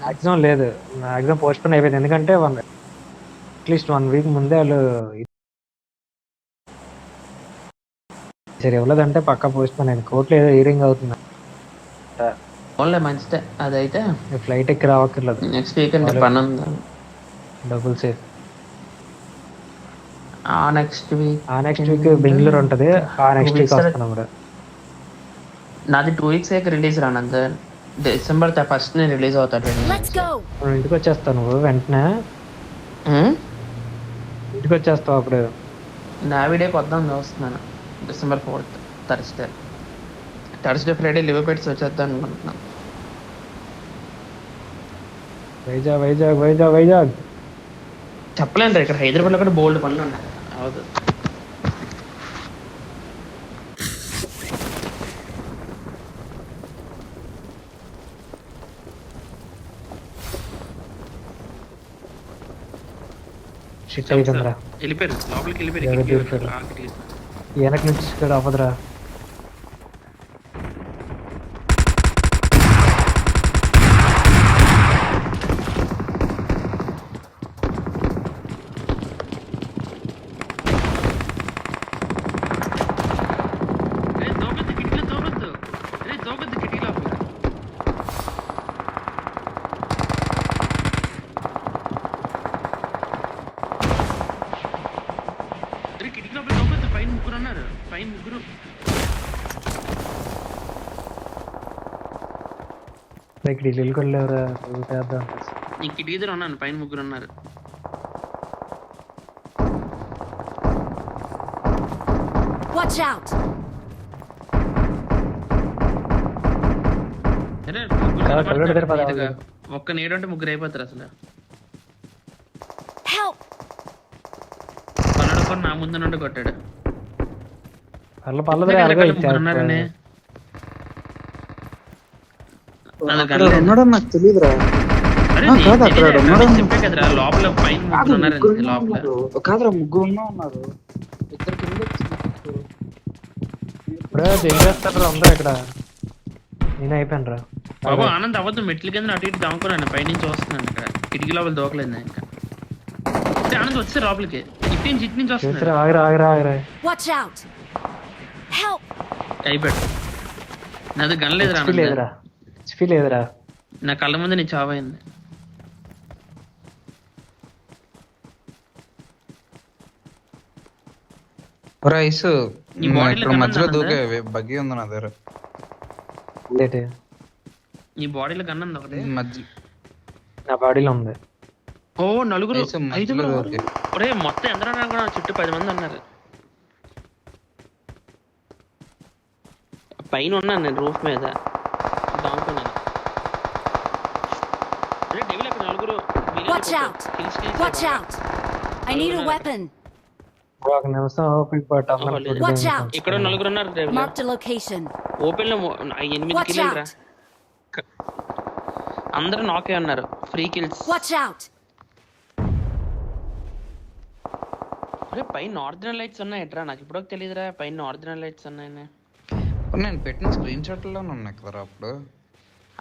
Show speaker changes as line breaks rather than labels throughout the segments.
Maximum లేదు. Maximum post phone అయిపోయింది. ఎందుకంటే అట్లీస్ట్ 1 వీక్ ముందే వాళ్ళు సరే ఇవ్వలేదంటే పక్కా పోస్ట్ పోన్ అయింది. కోర్టులో ఏదో హియరింగ్ అవుతుందంట.
ఓన్లీ మంచిదే అదైతే.
ఫ్లైట్ ఎక్కి రావక్కర్లేదు.
నెక్స్ట్ వీక్ అంటే పని ఉంది.
Double safe.
Next
week Bengaluru ఉంటది. నెక్స్ట్ వీక్ వస్తున్నాం బ్రో.
నాది 2 weeks అయ్యాక రిలీజ్ రానంత. డిసెంబర్ 1st రిలీజ్ అవుతాడు.
ఇంటికి వచ్చేస్తావు నువ్వు వెంటనే. ఇంటికి వచ్చేస్తావు అప్పుడు.
నావిడేకి వద్దాం వస్తున్నాను. December 4th Thursday Friday live పెట్టి వచ్చేద్దాం అనుకుంటున్నాను.
వైజాగ్
చెప్పలేను ఇక్కడ హైదరాబాద్లో కూడా బోల్డ్ పనులు ఉన్నాయి. అవదు. వెళ్ళిపోయారు లోపలికి వెళ్ళిపోయారు.
వెనక నుంచి ఇక్కడ అవ్వదురా.
పైన ముగ్గురు
ఇక్కడ ఇల్లు కూడా లేవురా.
నేను కిటికీ దగ్గర ఉన్నాను. పైన ముగ్గురు ఉన్నారు. ఒక్క నేడు అంటే ముగ్గురు అయిపోతారు అసలు. పన్నెండు నా ముందు నుండి కొట్టాడు.
నాకు తెలియదురా.
చెప్పే కదరా లోపల పైన
కాదురా ముగ్గురు ఉన్నారు. ఇద్దరు
అందరూ ఇక్కడ. నేను అయిపోయాను రా
బాబు. ఆనంద్ అవ్వద్దు. మెట్ల కింద అటు ఇటు దాముకున్నాను. పైనుంచి వస్తున్నాను. ఇక్కడ కిటికీ లోపల దూకలేదు. ఇంకా ఆనంద్ వచ్చే లోపలికి ఇటు నుంచి వస్తున్నాడు. అయిపోయాడు. నాది గన్ లేదురా. నా కళ్ళ ముందు నీ చావైంది.
మధ్యలో దూకే బగ్గి ఉంది నా దగ్గర.
నీ బాడీలో గన్ ఉంది ఒకటి.
నా బాడీలో ఉంది.
ఓ నలుగురు ఒరే మొత్తం ఎందరో అనుకున్నా. చుట్టూ 10 మంది ఉన్నారు. పైన ఉన్నాను నేను రూఫ్ మీద దాంకున్నాను. నలుగురు ఇక్కడ నలుగురు ఉన్నారు. ఓపెన్ లో 8 కిల్లులు. అందరూ నాకే ఉన్నారు. Free kills. పైన నార్దర్న్ లైట్స్ ఉన్నాయట్రా. నాకు ఇప్పుడు తెలియదురా పైన నార్దర్న్ లైట్స్ ఉన్నాయని.
నేను పెట్టిన స్క్రీన్ షాట్ లో ఉన్నాయి కదా. అప్పుడు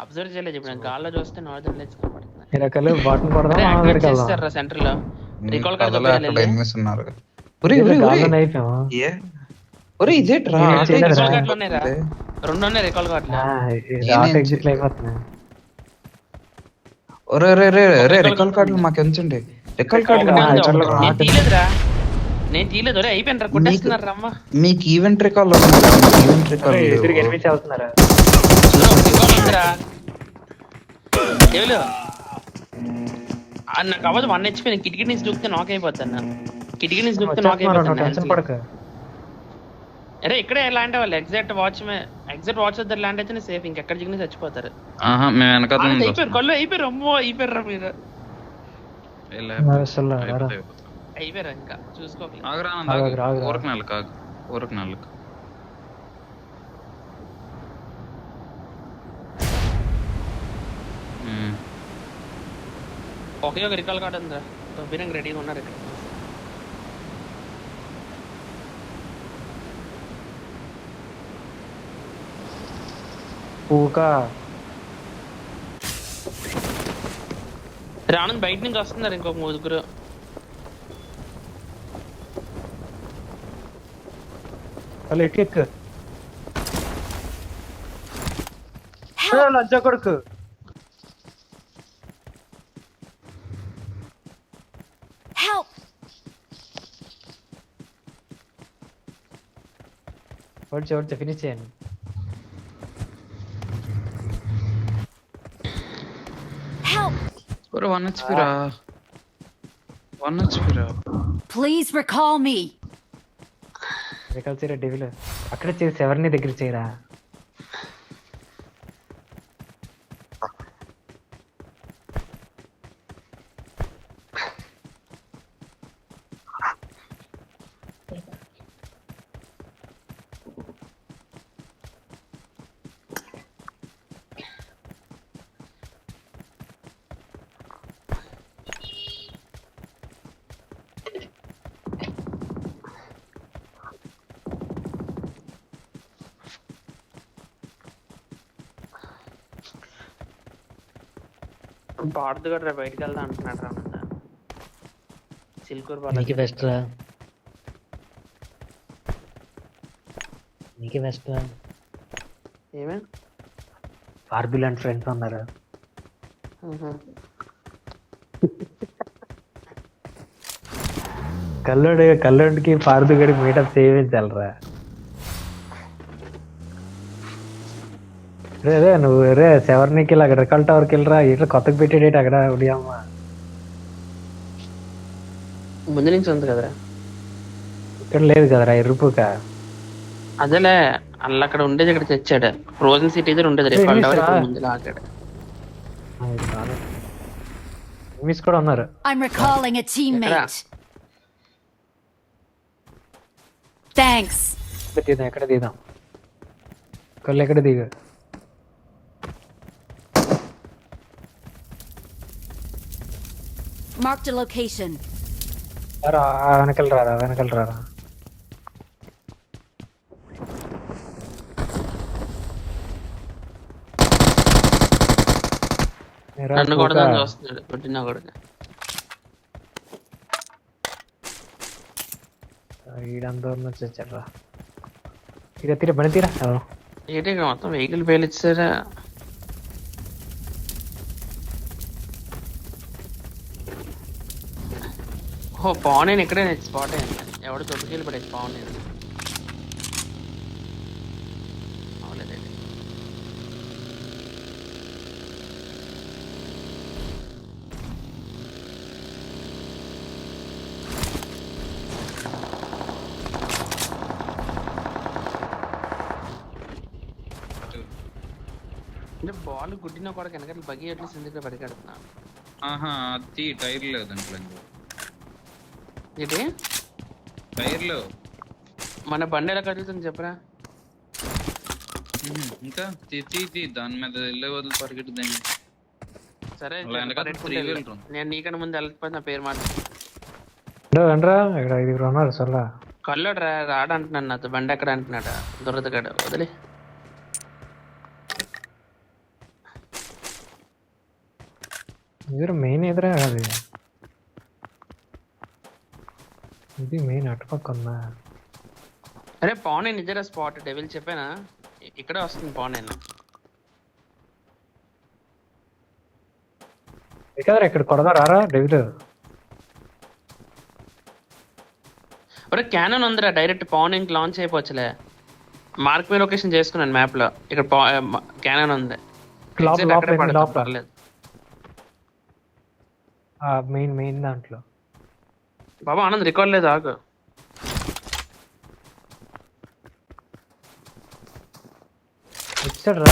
అబ్జర్వ్ చేయలేదు. ఇప్పుడు గాల్లో చూస్తే నార్దర్న్ లైట్స్ కనబడుతున్నాయి. సెంటర్ లో రికాల్ కార్డ్
ఉన్నారు.
రెండు ఉన్నాయి రికాల్ కార్డులు.
రికాల్ కార్డులు మాకు ఎంచండి. రికాల్ కార్డులు
నేను తీయలేదు. అయిపోయిన కొట్టేస్తున్నారు రమ్మ.
మీకు ఈవెంట్ రికాల్
నాకు అవ్వదు. 1 HP. కిటికీ నుంచి దూకితే నాక్ అయిపోతాను. కిటికీ నుంచి దూకితే నాక్ అయిపోతాను. అరే ఇక్కడే ల్యాండ్ అవ్వాలి. ఎగ్జాక్ట్ వాచ్ దగ్గర ల్యాండ్ అయితే సేఫ్. ఇంకెక్కడ దిగిన చచ్చిపోతారు. కళ్ళు అయిపోయారు. అమ్మో అయిపోయారు మీరు. అయిపోయారు ఇంకా చూసుకోవాలి. ఒకే ఒక రికాల్ కార్డ్ ఉందా. తొమ్మిది రెడీగా ఉన్నారు ఇక్కడ. రాను బయట నుంచి వస్తున్నారు ఇంకొక ముగ్గురు.
వాళ్ళు ఎక్కెక్కు లంచ కొడుకు.
Help!
ఓడిచి ఫినిష్ చేయండి.
Help!
ఒరే 1 HP రా. 1 HP రా.
Please recall me.
కలిసిరా డెవిల్ అక్కడ చేసి ఎవరిని దగ్గర చేయరా.
పాడుతు కూడా బయటకు వెళ్దాం అంటున్నాడు రా. సిల్కూర్
నీకే బెస్ట్ రా, నీకే బెస్ట్ రా.
ఏమే
ఆర్బిల్ అండ్ ఫ్రెండ్స్ ఉన్నారు. కల్లుడికి పార్దుగడికి మీటప్ చేయించాలరా. రే నువ్వు రే సెవర్నికి ఇలా రికల్ టవర్కి వెళ్ళరా. ఇట్లా కొత్తగా పెట్టేడేటి అక్కడ ఉడియమ్మ.
ముందు నుంచి ఉంది కదరా,
ఇక్కడ లేదు కదరా ఇరుపుక.
అదేలే అల్ల అక్కడ ఉండేది ఇక్కడ తెచ్చాడు. ఫ్రోజన్ సిటీ దగ్గర ఉండేది రికల్ టవర్, ఇక్కడ ముందు ఆగాడు.
మిస్ కూడా ఉన్నారు.
I'm recalling a teammate. Thanks.
తీద్దాం, ఎక్కడ తీద్దాం. కళ్ళు ఎక్కడ దిగు.
Marked a location.
వెనకలు రారా, వెనకలు రారా.
నన్ను కూడా చూస్తున్నాడు కొట్టినా కూడా.
ఈడంతా వచ్చారా. తీరా పని తీరా.
ఏంటి ఇక్కడ మొత్తం వెహికల్ పేలిచ్చారా. ఓ పవన్ నేను ఇక్కడే స్పాట్ అయ్యాను. ఎవడు తొట్టుకెళ్ళి పడేది పవన్ నేను. అవలేదండి. అంటే బాల్ గుడ్డిన కూడా వెనకాల బగ్గి ఎట్లా సిందిగా పడికెడుతున్నా.
ఆహా అది టైర్ లేదు దాంట్లో.
ఏంటి
టైర్లు
మన బండి ఎలా కదులుతుంది చెప్పరా.
ఇంకా తీ దాని మీద వెళ్ళే వదిలి పరిగెట్టుదాన్ని.
సరే
వెనకాల
నేను నీకన్నా ముందు వెళ్ళకపోతే నా పేరు మాట
ఇక్కడ 5 ఉన్నారు. సొల్లా
కల్లోడు రాడంటున్నాడు నాతో. బండి ఎక్కడ అంటున్నాడా దొరదగాడు. వదిలే
మెయిన్ ఎదురా అది. ఇది మెయిన్ అటుపక్క ఉందా.
అరే పవన్ నిజరా స్పాట్ డెవిల్ చెప్పానా. ఇక్కడే వస్తుంది పవన్. నేను
కదరా ఇక్కడ కొడదారా డెవిల్.
ఒరే క్యానన్ ఉందిరా, డైరెక్ట్ పవన్ ఇంక లాంచ్ అయిపోవచ్చులే. మార్క్ మీ లొకేషన్ చేసుకున్నాను మ్యాప్ లో. ఇక్కడ క్యానన్ ఉంది. పర్లేదు
మెయిన్ దాంట్లో.
బాబా ఆనంద్ రికార్డ్ లేదు ఆగు.
వచ్చాడు రా.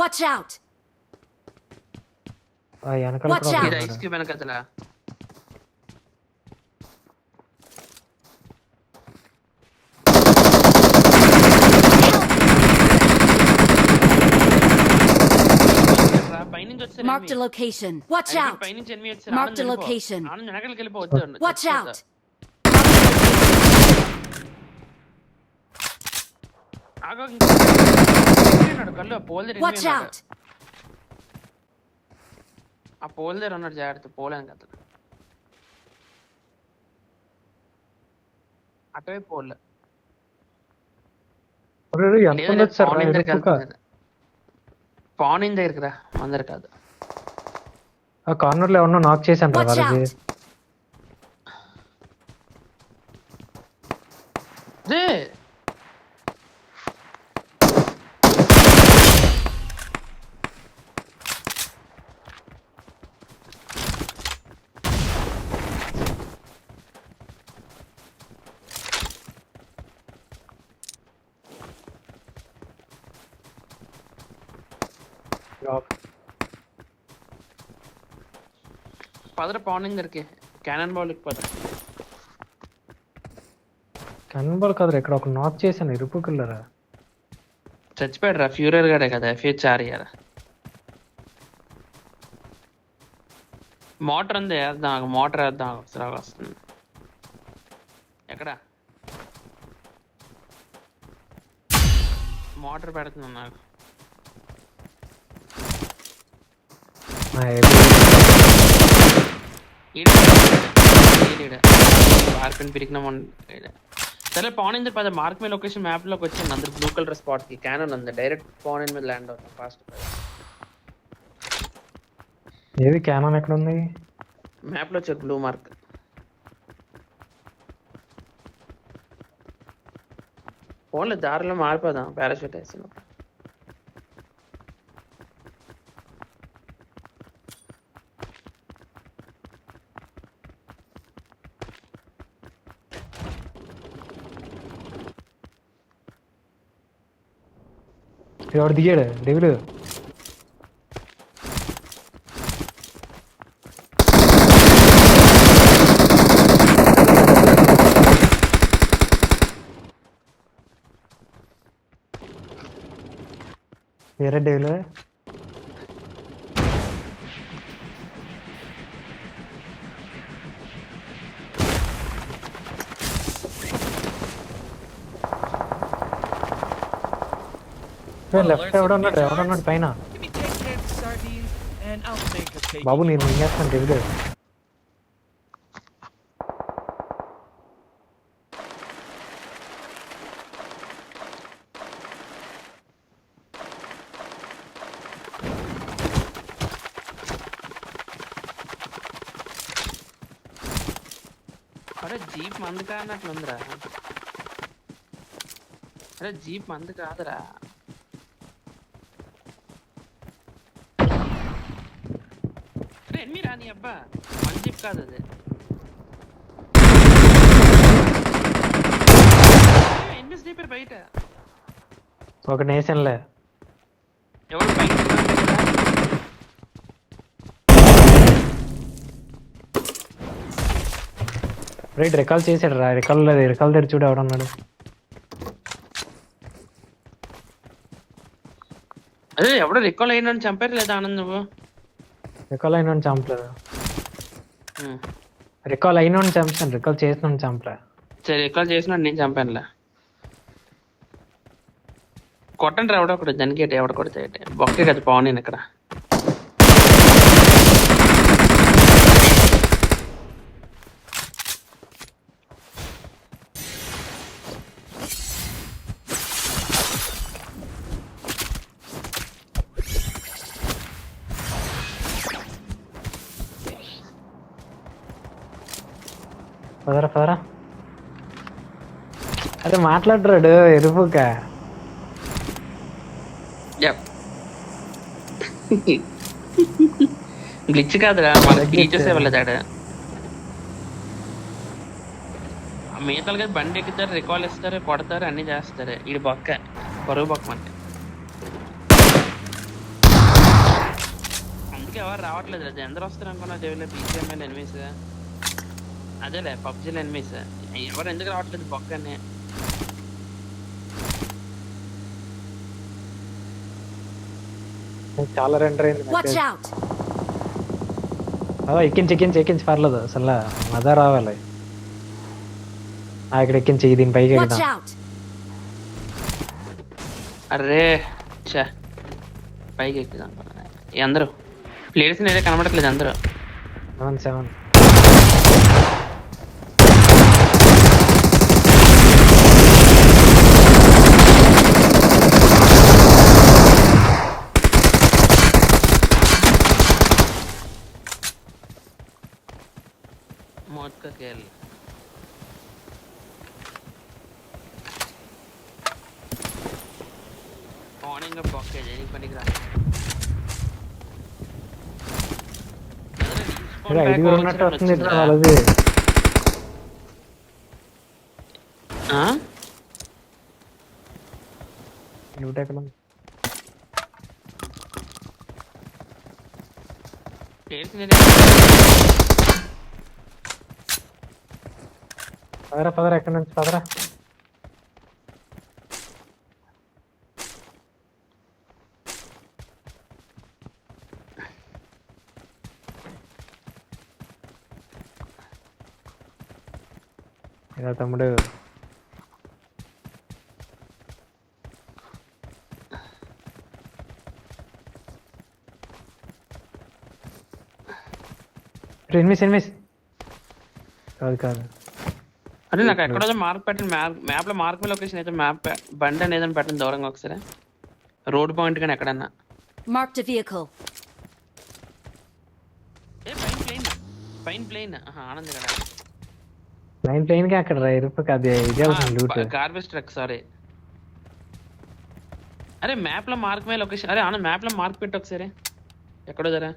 Watch out.
వెనకాల
Watch out.
ఇది ఐస్ క్యూబ్ వెనకతలా.
Marked a location. Watch out.
పైనుంచి ఎనిమిది వచ్చారు.
Marked a location.
ఆనంద్ వెనకాలకి వెళ్ళిపోవచ్చు.
Watch out.
ఆగో ఉన్నాడు కళ్ళు ఆ పోల్ దగ్గర
Watch out!
ఆ పోల్ దగ్గర ఉన్నాడు జాగ్రత్త పోలేను కదా అటువైపు పోల్
ఎంత ఉండొచ్చు సార్
పాన్ దగ్గరికి రా అందరు కాదు
ఆ కార్నర్ లో ఎవరన్నా నాక్ చేశాను రా
Watch
వాళ్ళకి.
out!
రే పదర పాన్ దగ్గరికి క్యానన్ బాల్ పదర
కన్బల్ కదరా ఇక్కడ ఒక నాక్ చేశాను ఎరుపు కలరా.
చచ్చిపోయాడు రా ఫ్యూరర్ గాడే కదా FH4 ఇయర్ మోటార్ ఉంది వేద్దాం మోటార్ వేద్దాం ఒకసారి వస్తుంది ఎక్కడ మోటార్ పెడుతున్నాను నాకు మార్కెట్ పిరికిన సరే పాన్ ఇందర్ పద మార్క్ మీ లొకేషన్ మ్యాప్ లోకి వచ్చింది అందరు బ్లూ కలర్ స్పాట్ కి క్యానన్ ఉంది డైరెక్ట్ పాన్ ఇన్ మీద ల్యాండ్ అవుతాం ఫాస్ట్
ఏది క్యానన్ ఎక్కడ ఉంది?
మ్యాప్ లో చెక్ బ్లూ మార్క్ ఫోన్లో దారిలో మారిపోదాం పారాషూట్ వేసిన
ఎవడు దిగాడు డెవిల్? వేరే డెవిల్ లెఫ్ట్ ఎవడన్నాడు పైన బాబు నేను మింగేస్తాను డెవిల్.
అరే జీప్ మందు కానట్లుందిరా అరే జీప్ మందు కాదురా ఎన్మి రాని అబ్బా మన జీప్ కాదు అది ఎన్మి స్లీపర్ బయట
ఒక నేషన్లే
ఎవరు బయట
రైట్ రికాల్ చేసాడు రా రికాల్ దగ్గర చూడు ఎవడన్నాడు.
అదే ఎవడో రికాల్ అయినని చంపారు లేదా ఆనంద్ నువ్వు
రికాల్ అయిన చంపలేదు. రికాల్ అయిన చంపాను రికాల్ చేసిన చంపలే.
సరే రికాల్ చేసినాడు నేను చంపానులే కొట్టండి ఎవడో ఒకటి దానికి ఎవడ కొడితే బొక్కే కదా పవన్ నేను ఇక్కడ
పదరా అరే మాట్లాడరాడు ఎరుపుక
గ్లిచ్ కాదురా మన గ్లిచెస్ ఇవ్వలేదాడు మిగతాలు కదా బండి ఎక్కుతారు రికాల్ ఇస్తారు కొడతారు అన్ని చేస్తారు ఇది బొక్క పరుగు బొక్క అంటే అందుకే ఎవరు రావట్లేదు అది ఎందరు వస్తారు అనుకున్నా దేవుళ్ళ BGML ఎనిమిస్ అదేలే పబ్జీలో ఎనిమిస్ ఎవరు ఎందుకు రావట్లేదు బొక్కనే
చాలా రెండర్ అయింది.
Watch out!
ఎక్కించి పర్లేదు అసలు మజా రావాలి. ఇక్కడ ఎక్కించి దీని పైకి
Watch out!
అరే చా పైకి ఎక్కుదాం అందరూ ప్లేయర్స్ నేనే కనబడట్లేదు అందరూ
7
मौत का खेल मॉर्निंग का बॉक्स है नहीं पनिक रहा
అరే ఐదుగురు ఉన్నట్టు వస్తుంది ఇట్లా వాళ్ళది. లూట్ ఎక్కడ ఉంది? పదరా ఎక్కడి నుంచి పదరా. ఇలా తమ్ముడు ఎనిమిస్ కాదు
అరే నాకు ఎక్కడో మార్క్ పెట్టండి మ్యాప్ లో మార్క్ లొకేషన్ అయితే మ్యాప్ బండి అని ఏదైనా పెట్టండి దూరంగా ఒకసారి రోడ్ పాయింట్ కానీ ఎక్కడన్నా
Marked a vehicle.
ఏ పైన ప్లేన్ ఆనంద్ కదా
లైన్ ప్లేన్ కి అక్కడ ఇరుపు కాదు ఇదే అవుతుంది లూట్.
గార్బేజ్ ట్రక్ సారీ అరే మ్యాప్ లో మార్క్ మే లొకేషన్ అరే ఆనంద్ మ్యాప్ లో మార్క్ పెట్టు ఒకసారి ఎక్కడో జరా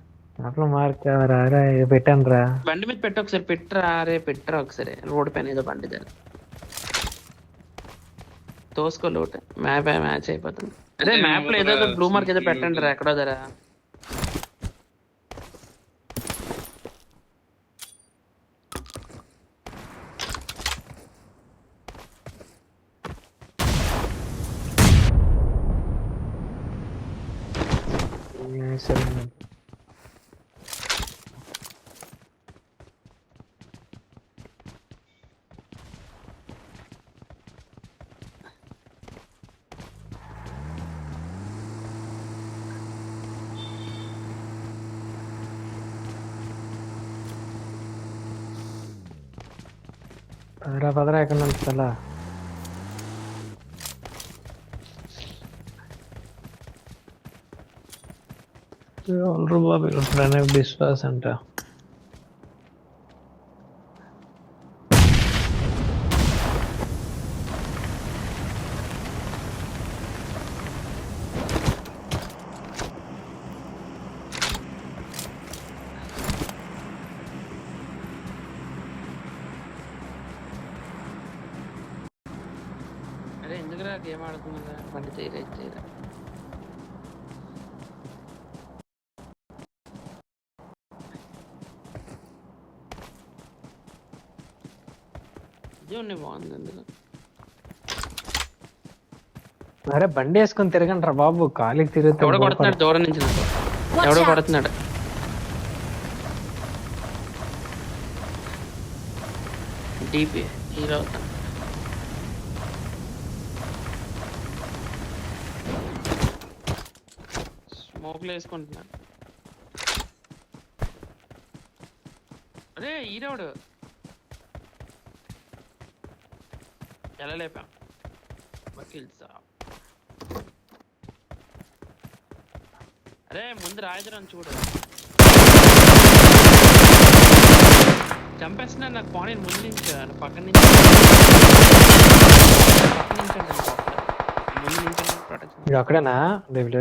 అట్లా మార్క్ రా పెట్టాను రా
బండి మీద పెట్టు ఒకసారి పెట్టరా ఒకసారి రోడ్ పైన ఏదో బండి జర తోసుకో లోట్ మ్యాచ్ అయిపోతుంది. అరే మ్యాప్ లో ఏదో బ్లూ మార్క్ ఏదో పెట్టండి రా ఎక్కడో జరా
పదరా ఎక్కడ నుంచి అలా బాబు విశ్వాస్ అంట.
అరే ఎందుకురా గేమ్ ఆడుతున్నా బండి తీరే ఇది బాగుంది అందులో.
అరే బండి వేసుకొని తిరగండి రా బాబు కాలికి తిరుగుతా.
ఎవడో కొడుతున్నాడు దూరం నుంచి నాకు ఎవడో కొడుతున్నాడు. డీపీ హీరో స్మోక్లు వేసుకుంటున్నాడు. అరే హీరోడు ఎలా లేపాం వకీల్ సాబ్. అరే ముందు రాయదురని చూడు చంపేస్తున్నాడు నాకు పానీ ముందు నుంచి పక్కన నుంచి ముందు నుంచి ప్రొటెక్షన్.
అక్కడేనా డేవిడ్?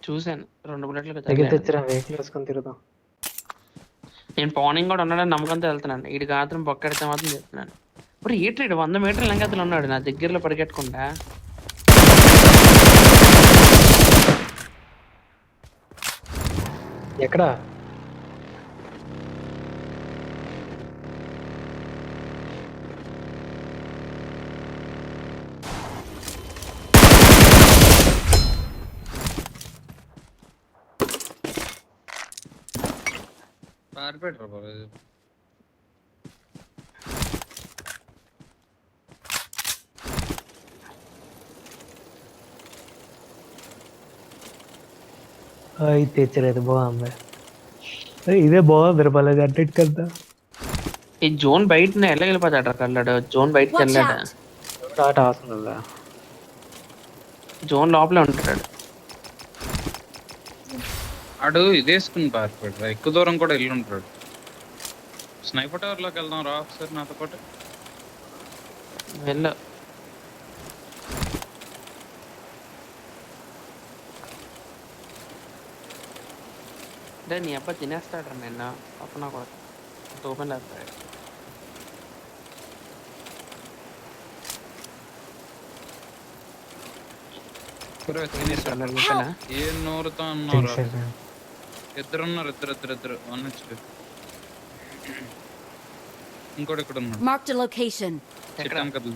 చూసాను 2 బుల్లెట్లు
తెచ్చిరా వెహికల్ వేసుకొని తిరుగుతాం.
నేను పౌనింగ్ కూడా ఉన్నాడని నమ్మకంతో వెళ్తున్నాను. వీడికి మాత్రం బొక్కెడితే మాత్రం చెప్తున్నాను. ఇప్పుడు ఈ ట్రీడ్ 100 మీటర్ల లంగతులు ఉన్నాడు నా దగ్గరలో పరిగెట్టకుండా.
ఎక్కడ
పారిపెట్టరా బాబు.
తెచ్చలేదు బాగుంది. ఇదే బాగుంది భలే అన్నిటి కదా.
ఈ జోన్ బయట ఎలా వెళ్ళిపోతాడు కళ్ళాడు. జోన్ బయటకి
Watch
వెళ్ళాడు.
out!
ఆట అవసరం.
జోన్ లోపలే ఉంటాడు.
ఆడు ఇదేసుకుని పారిపెట్టరా. ఎక్కువ దూరం కూడా వెళ్ళి ఉంటాడు. స్నైపర్ టవర్ లోకి వెళ్దాం రా ఒకసారి నాతో పాటు.
వెళ్ళు. అంటే నీ అబ్బాయి తినేస్తాడు నిన్న పక్కన కూడా ఓపెన్ లేస్తాడు.
ఏం నోరుతో అన్నారు. ఇద్దరున్నారు. ఇద్దరు 1 HP. ఇంకోటి ఇక్కడ ఉన్నాడు.
Marked a location.
చెప్పాను కదా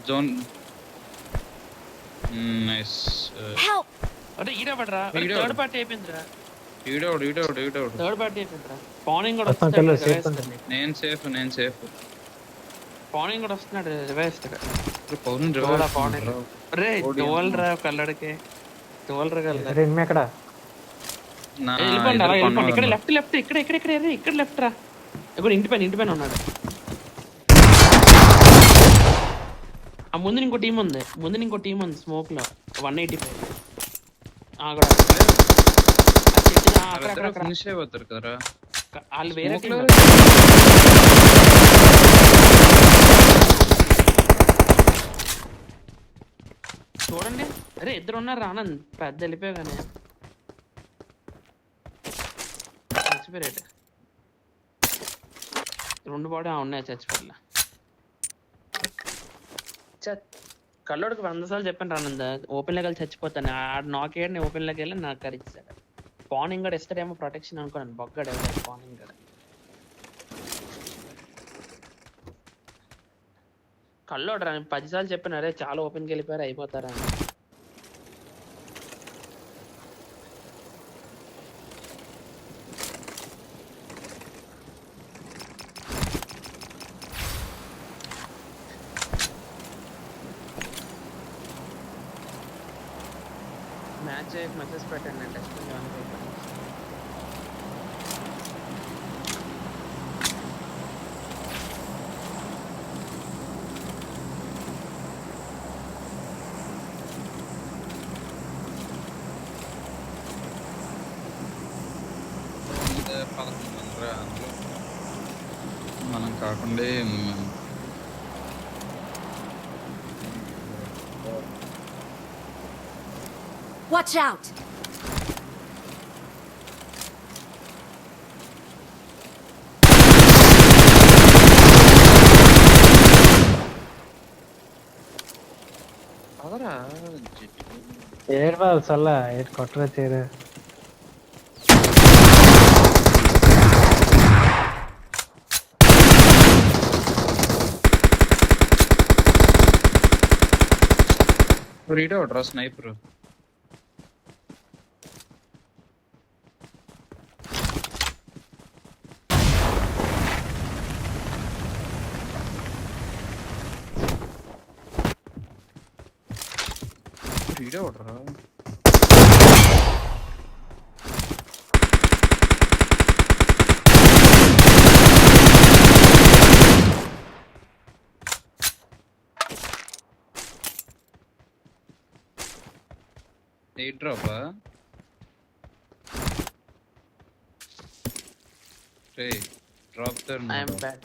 జోన్. నైస్.
Help!
అంటే ఈడపడరా థర్డ్ పార్టీ అయిపోయిందిరా.
ఈడోడు
థర్డ్ పార్టీ అయిపోయిందిరా. పౌనింగ్ కూడా
వస్తాను,
వస్తున్నాడు.
నేను సేఫ్.
పౌనింగ్ కూడా వస్తున్నాడు. రివైస్
పౌర్ణం
రే తోలరా కల్లడికి. తోలరా కల్ల
ఎక్కడ
వెళ్ళిపోండి. అలా వెళ్ళిపోండి. ఇక్కడ లెఫ్ట్ ఇక్కడ లెఫ్ట్ రా. ఇక్కడ ఇంటి పైన ఉన్నాడు. ఆ ముందు ఇంకో టీం ఉంది స్మోక్ లో 185.
ఫినిష్ అయిపోతారు కదరా
వాళ్ళు వేరే team. చూడండి. అరే ఇద్దరు ఉన్నారు. ఆనంద్ పెద్ద వెళ్ళిపోయా కానీ చచ్చిపోయాడు. 2 బాడీ ఉన్నాయి చచ్చిపోయా. కల్లోడికి 100 సార్లు చెప్పాను ఆనంద్ ఓపెన్ లోకి వెళ్ళి చచ్చిపోతాను. ఆడు నాకేడు ఓపెన్ లోకి వెళ్ళి నాకు కరిస్తాడు. పానింగ్ కూడా ఇస్తాడేమో ప్రొటెక్షన్ అనుకున్నాను. బొగ్గాడు ఎవరు పానింగ్ కూడా. కల్లోడు రా 10 సార్లు చెప్పాను. అరే చాలా ఓపెన్కి వెళ్ళిపోయారు అయిపోతారా అని. మ్యాచ్ మెసేజ్ పెట్టండి అంటే
మనం కాకుండా
Watch out!
ఏడు చల్ల ఏడు కొట్టరా చేరు.
రీడౌట్ రా స్నైపర్. రీడౌట్ రా. ఏ డ్రాపా రే డ్రాప్ దర్
ఐ యామ్ బ్యాక్.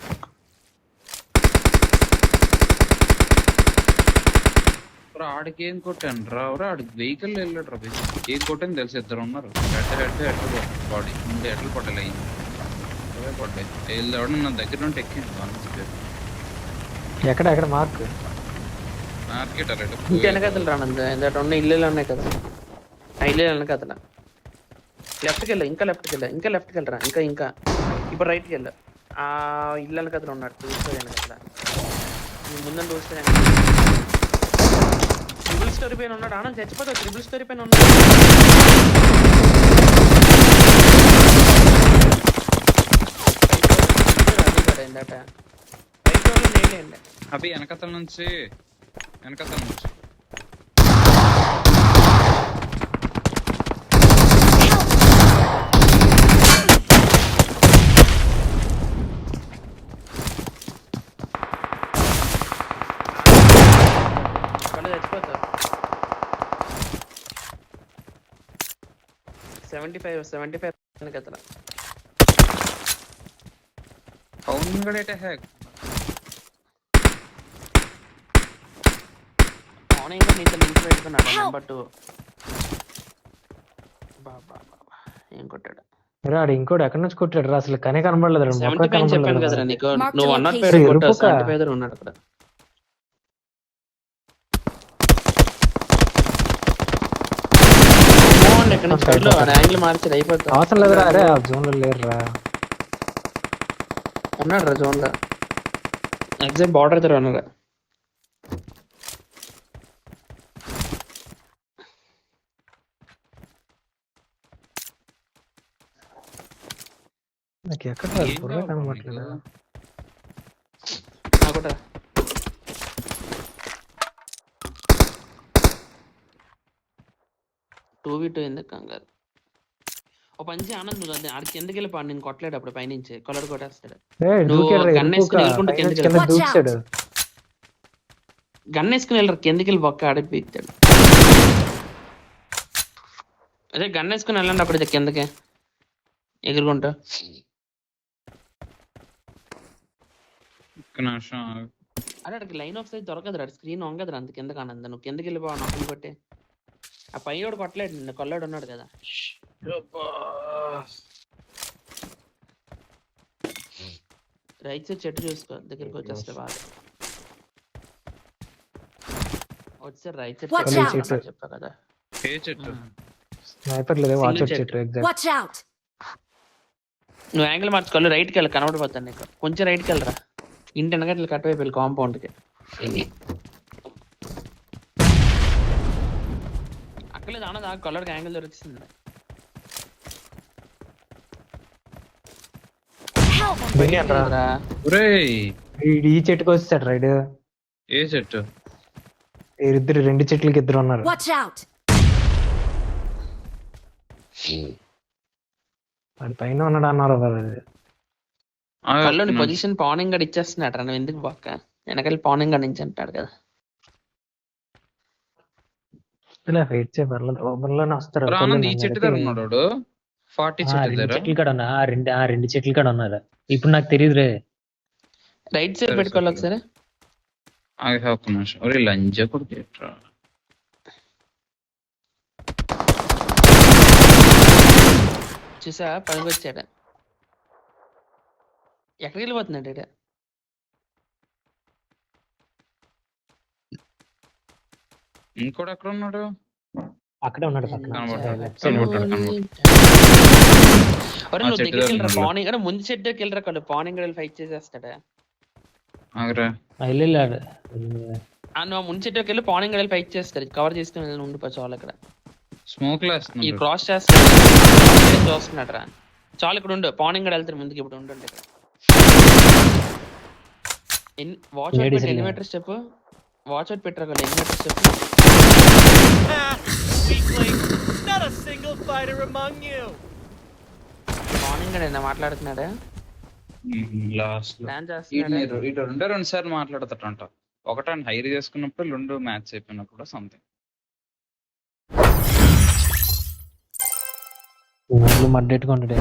ఆడికి ఏం కొట్టాను రా. ఆడికి వెహికల్ వెళ్ళాడు రా. ఏం కొట్టని తెలిసి ఇద్దరు ఉన్నారు. హెడ్ బాడీ ముందు ఎట్లా పడ్డాలి అయింది పడ్డాయి. వెళ్ళాడు నా దగ్గర నుండి ఎక్కింది.
ఎక్కడ మార్క్
మార్కెట్
ఇంకా వెనకదలు రానంద ఎందుకంటే ఉన్న ఇల్లు ఉన్నాయి కదా. ఆ ఇల్లు వెనకదల లెఫ్ట్కి వెళ్ళు. ఇంకా లెఫ్ట్కి వెళ్ళరా. ఇంకా ఇప్పుడు రైట్కి వెళ్ళు. ఆ ఇల్లు వెనకదలు ఉన్నాడు. 2 స్టోరీ వెనకదల ముందు 2 స్టోరీ ట్రిపుల్ స్టోరీ పైన ఉన్నాడు. ఆనంద్ చచ్చిపోతావు. ట్రిపుల్ స్టోరీ పైన ఉన్నాడు. అట. రైట్ వాళ్ళు నేలేండి.
అవి వెనకతల నుంచి
వాళ్ళు చచ్చిపోతారు. 75 కదా.
అవును కూడా ఎటే హ్యాక్
మార్నింగ్ నీతో లింక్ పెట్టుకున్నాడు నెంబర్ 2. బాబా ఏం కొట్టాడు.
రా ఆడు ఇంకోటి ఎక్కడి నుంచి కొట్టాడు రా, అసలు కనే కనబడలేదు రా, మొక్క
75 చెప్పాను
కనబడలేదు
కదరా
రా.
నీకు.
Mark
నువ్వు
the
105
location.
కొట్టావు.
ఎరుపుకా?
75 దగ్గర ఉన్నాడు అక్కడ. బాగుంది ఎక్కడి నుంచి కళ్ళు యాంగిల్ మార్చి అయిపోతుంది.
అవసరం లేదురా, అరే ఆ జోన్ లో లేరు రా.
ఉన్నాడు రా జోన్ లో, ఎగ్జాక్ట్ బార్డర్ దగ్గర ఉన్నాడు.
నాకు ఎక్కడ
ఏం
బుర్ర
కావాలి
కనబడట్లేదు.
నీకు?
ఒకట 2v2 ఎందుకు కంగారు. ఓ పంచి ఆనంద్ నువ్వు అది ఆడికి ఎందుకు వెళ్ళిపోయి నేను కొట్టలేడు అప్పుడు పైనుంచి కొల్లడు కొట్టేస్తాడు.
దూకాడు రా,
గన్
ఎరుపుకా.
వేసుకుని వెళ్ళుకుంటూ
పైనుంచి
కిందకి
కింద
Watch
దూకాడు.
గన్ వేసుకుని వెళ్ళరు కిందకి వెళ్ళి బొక్క ఆడి పీకుతాడు. అదే గన్ వేసుకుని వెళ్ళండి అప్పుడు కిందకి ఎగురుకుంటా.
ఒక్క నిమిషం ఆగు.
అరే అక్కడికి లైన్ ఆఫ్ సైజ్ దొరకదురా, స్క్రీన్ వంగదురా అంత కిందకి ఆనంద. నువ్వు కిందకి వెళ్ళిపోవా నొప్పులు కొట్టే. ఆ పైయోడు కొట్టలేడు నిన్న, కొల్లాడు ఉన్నాడు కదా. రైట్ సైడ్ చెట్టు చూసుకో, దగ్గరికి వచ్చేస్తే బాగా వచ్చారు. రైట్ సైడ్
Watch
చెట్టు
out.
చెప్పా కదా.
ఏ చెట్టు
స్నైపర్ లేదు,
Single
వాచ్
చెట్టు.
చెట్టు ఎగ్జాక్ట్.
Watch out!
నువ్వు యాంగిల్ మార్చుకోవాలి, రైట్కి వెళ్ళి కనబడిపోతాను నీకు. కొంచెం రైట్కి వెళ్ళరా, ఇంటి వెనకట్లు కట్ అయిపోయి కాంపౌండ్కి. అక్కలేదు ఆనంద్, ఆ కొల్లడికి యాంగిల్ దొరికిస్తుంది.
Help!
బిని అంటారా?
రా.
ఒరేయ్
ఈ చెట్టుకి వచ్చాడు రైడ్.
ఏ చెట్టు
ఇద్దరు, 2 చెట్లకి ఇద్దరు ఉన్నారు.
Watch out!
వాడి పైన ఉన్నాడు అన్నారు వాళ్ళు.
ఆగు,
కళ్ళు
ఒక్క
పొజిషన్ పవనింగ్ గడ్ ఇచ్చేస్తున్నాడు రా, నువ్వు ఎందుకు పక్క వెనకాల పవనింగ్ గడ్ నుంచి అంటాడు కదా.
ఇలా వెయిట్ చేయ పర్లేదు, ఓపెన్లోనే వస్తారు.
నిమిషం. ఆనంద్ ఈ చెట్టు దగ్గర ఉన్నాడు వాడు. 40 చెట్టు
2
దగ్గర
చెట్ల కాడ ఉన్నా, 2 చెట్ల కాడ ఉన్నారు. ఇప్పుడు నాకు తెలియదు రే.
రైట్ సైడ్
సరే,
పెట్టుకోవాలి
సరే.
ఒకసారి.
ఆగు, ఒక్క నిమిషం. ఒరే లంజ కొడుకు ఎట్రా.
చూసా పనికి వచ్చాడు. ఎక్కడికి వెళ్ళిపోతున్నాడు ఈడ?
ఇంకోటి ఎక్కడ ఉన్నాడు?
అక్కడే ఉన్నాడు పక్కన.
కనబడ్డాడు.
Left side.
కనబడ్డాడు.
ఒరే
ఆ
నువ్వు
చెట్టు
దగ్గరికి వెళ్ళరా,
దగ్గర
పవనింగ్ అంటే ముందు చెట్టు దగ్గరికి వెళ్ళరా, కళ్ళు పవనింగ్ గడ్ ఫైట్ చేసేస్తాడా.
ఆగురా.
వెళ్ళాడు.
నువ్వు ముందు చెట్టుకి వెళ్ళి పవనింగ్ గడ్ ఫైట్ చేస్తారు. కవర్ చేసుకుని వెళ్ళి ఉండిపోయి చాలు అక్కడ.
స్మోక్
ఈ
లేస్తున్నాడు.
క్రాస్ చేస్తాడు చూస్తున్నాడు రా. చాలు ఇక్కడ ఉండు, పవనింగ్ గడ్ వెళ్తారు ముందుకి. ఇప్పుడు ఉండండి ఇక్కడ. వాచ్ అవుట్ పెట్టి ఎలివేటర్ స్టెప్. వాచ్ అవుట్ పెట్టరా కదా elevator step.
Weakling, not a single fighter among you.
పవనింగ్ గడ్ మాట్లాడుతున్నాడా,
లాస్ట్
ప్లాన్ చేస్తున్నాడా?
ఇటు 2 సార్లు మాట్లాడతాడంట. ఒకటని హైర్ చేసుకున్నప్పుడు 2 మ్యాచ్ అయిపోయినప్పుడు సంథింగ్.
మడ్డెట్టుకుంటాడు.